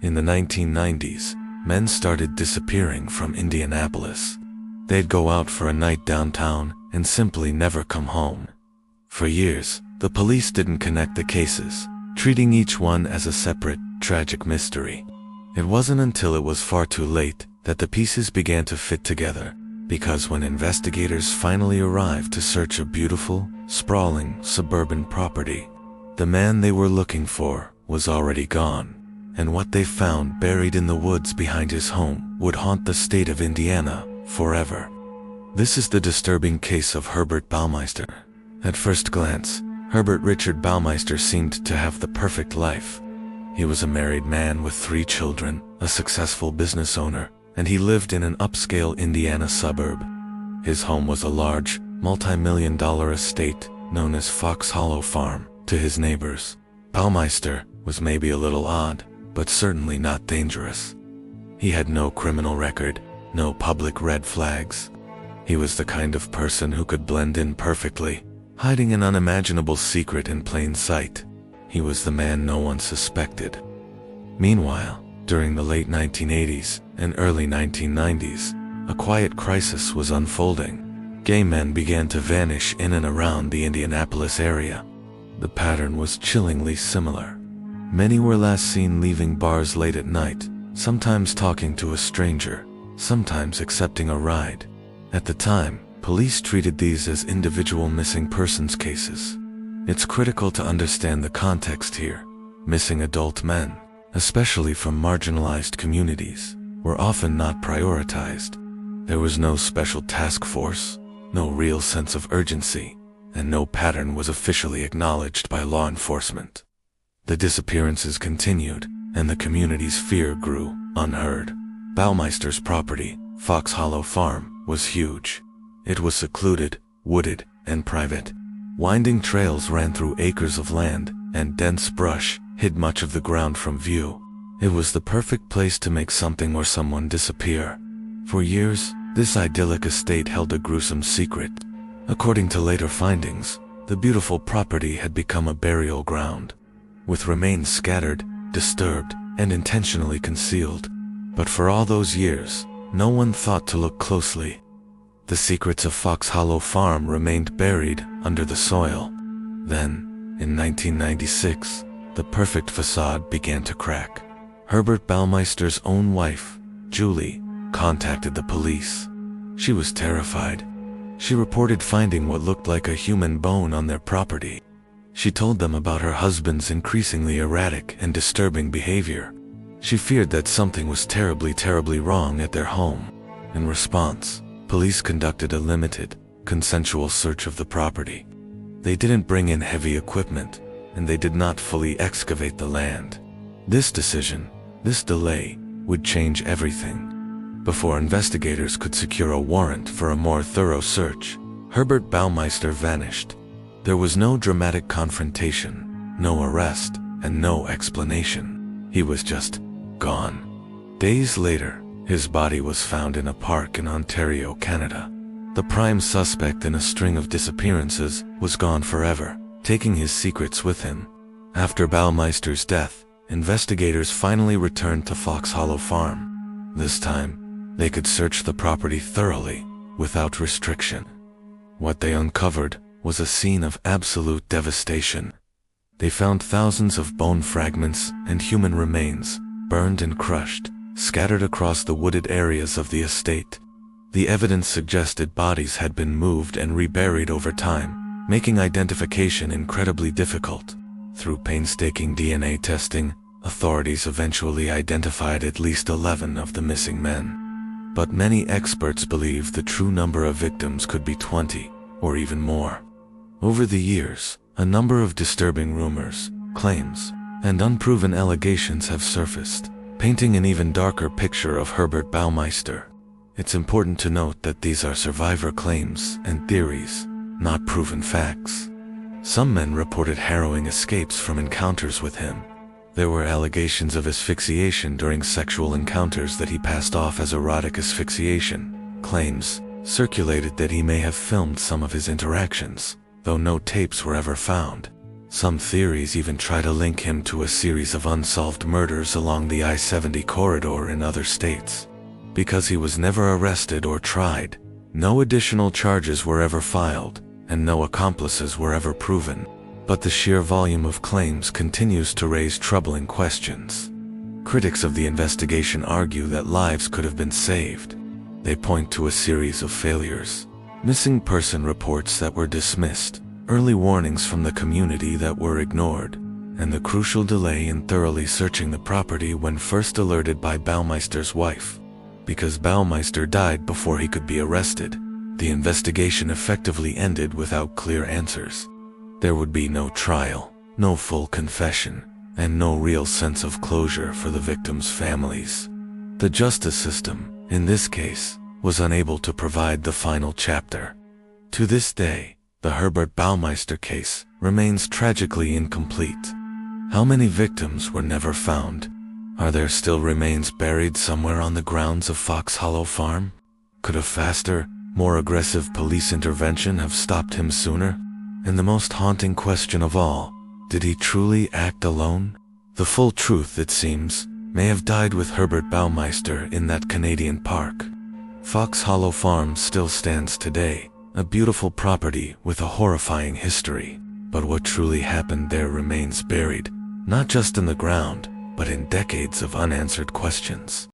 In the 1990s, men started disappearing from Indianapolis. They'd go out for a night downtown and simply never come home. For years, the police didn't connect the cases, treating each one as a separate, tragic mystery. It wasn't until it was far too late that the pieces began to fit together, because when investigators finally arrived to search a beautiful, sprawling, suburban property, the man they were looking for was already gone, and what they found buried in the woods behind his home would haunt the state of Indiana forever. This is the disturbing case of Herbert Baumeister. At first glance, Herbert Richard Baumeister seemed to have the perfect life. He was a married man with 3 children, a successful business owner, and he lived in an upscale Indiana suburb. His home was a large, multi-million-dollar estate known as Fox Hollow Farm to his neighbors. Baumeister was maybe a little odd, but certainly not dangerous. He had no criminal record, no public red flags. He was the kind of person who could blend in perfectly, hiding an unimaginable secret in plain sight. He was the man no one suspected. Meanwhile, during the late 1980s and early 1990s, a quiet crisis was unfolding. Gay men began to vanish in and around the Indianapolis area. The pattern was chillingly similar. Many were last seen leaving bars late at night, sometimes talking to a stranger, sometimes accepting a ride. At the time, police treated these as individual missing persons cases. It's critical to understand the context here. Missing adult men, especially from marginalized communities, were often not prioritized. There was no special task force, no real sense of urgency, and no pattern was officially acknowledged by law enforcement. The disappearances continued, and the community's fear grew unheard. Baumeister's property, Fox Hollow Farm, was huge. It was secluded, wooded, and private. Winding trails ran through acres of land, and dense brush hid much of the ground from view. It was the perfect place to make something or someone disappear. For years, this idyllic estate held a gruesome secret. According to later findings, the beautiful property had become a burial ground, with remains scattered, disturbed, and intentionally concealed. But for all those years, no one thought to look closely. The secrets of Fox Hollow Farm remained buried under the soil. Then, in 1996, the perfect facade began to crack. Herbert Baumeister's own wife, Julie, contacted the police. She was terrified. She reported finding what looked like a human bone on their property. She told them about her husband's increasingly erratic and disturbing behavior. She feared that something was terribly wrong at their home. In response, police conducted a limited, consensual search of the property. They didn't bring in heavy equipment, and they did not fully excavate the land. This decision, this delay, would change everything. Before investigators could secure a warrant for a more thorough search, Herbert Baumeister vanished. There was no dramatic confrontation, no arrest, and no explanation. He was just gone. Days later, his body was found in a park in Ontario, Canada. The prime suspect in a string of disappearances was gone forever, taking his secrets with him. After Baumeister's death, investigators finally returned to Fox Hollow Farm. This time, they could search the property thoroughly, without restriction. What they uncovered was a scene of absolute devastation. They found thousands of bone fragments and human remains, burned and crushed, scattered across the wooded areas of the estate. The evidence suggested bodies had been moved and reburied over time, making identification incredibly difficult. Through painstaking DNA testing, authorities eventually identified at least 11 of the missing men. But many experts believe the true number of victims could be 20, or even more. Over the years, a number of disturbing rumors, claims, and unproven allegations have surfaced, painting an even darker picture of Herbert Baumeister. It's important to note that these are survivor claims and theories, not proven facts. Some men reported harrowing escapes from encounters with him. There were allegations of asphyxiation during sexual encounters that he passed off as erotic asphyxiation. Claims circulated that he may have filmed some of his interactions, though no tapes were ever found. Some theories even try to link him to a series of unsolved murders along the I-70 corridor in other states. Because he was never arrested or tried, no additional charges were ever filed, and no accomplices were ever proven. But the sheer volume of claims continues to raise troubling questions. Critics of the investigation argue that lives could have been saved. They point to a series of failures: missing person reports that were dismissed, early warnings from the community that were ignored, and the crucial delay in thoroughly searching the property when first alerted by Baumeister's wife. Because Baumeister died before he could be arrested, the investigation effectively ended without clear answers. There would be no trial, no full confession, and no real sense of closure for the victims' families. The justice system, in this case, was unable to provide the final chapter. To this day, the Herbert Baumeister case remains tragically incomplete. How many victims were never found? Are there still remains buried somewhere on the grounds of Fox Hollow Farm? Could a faster, more aggressive police intervention have stopped him sooner? And the most haunting question of all, did he truly act alone? The full truth, it seems, may have died with Herbert Baumeister in that Canadian park. Fox Hollow Farm still stands today, a beautiful property with a horrifying history. But what truly happened there remains buried, not just in the ground, but in decades of unanswered questions.